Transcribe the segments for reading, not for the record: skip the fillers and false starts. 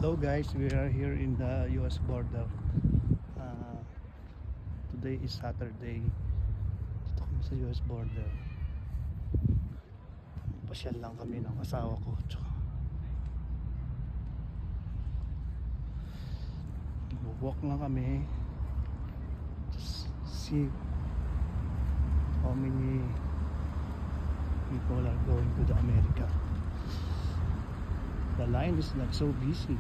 Hello guys, we are here in the US border. Today is Saturday. Dito kami sa US border. Pasyal lang kami ng asawa ko. Walk lang kami. Just see how many people are going to the America. The line is not so busy.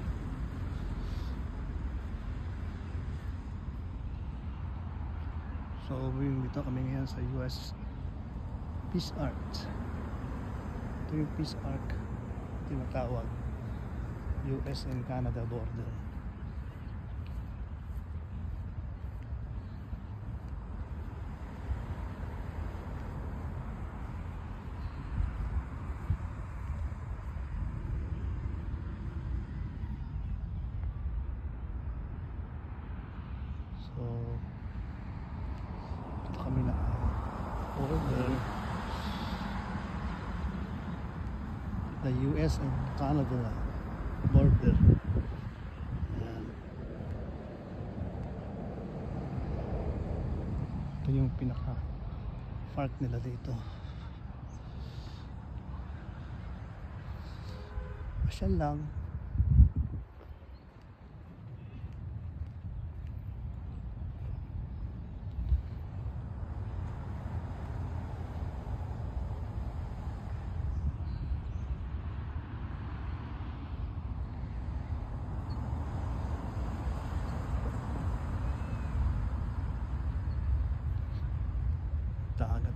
So dito kami ngayon sa US Peace Arch. Ito yung Peace Arch tinatawag, US and Canada border. So dito kami na order the US and Canada border. Ayan. Ito yung pinaka park nila dito. Masyal lang. Dagat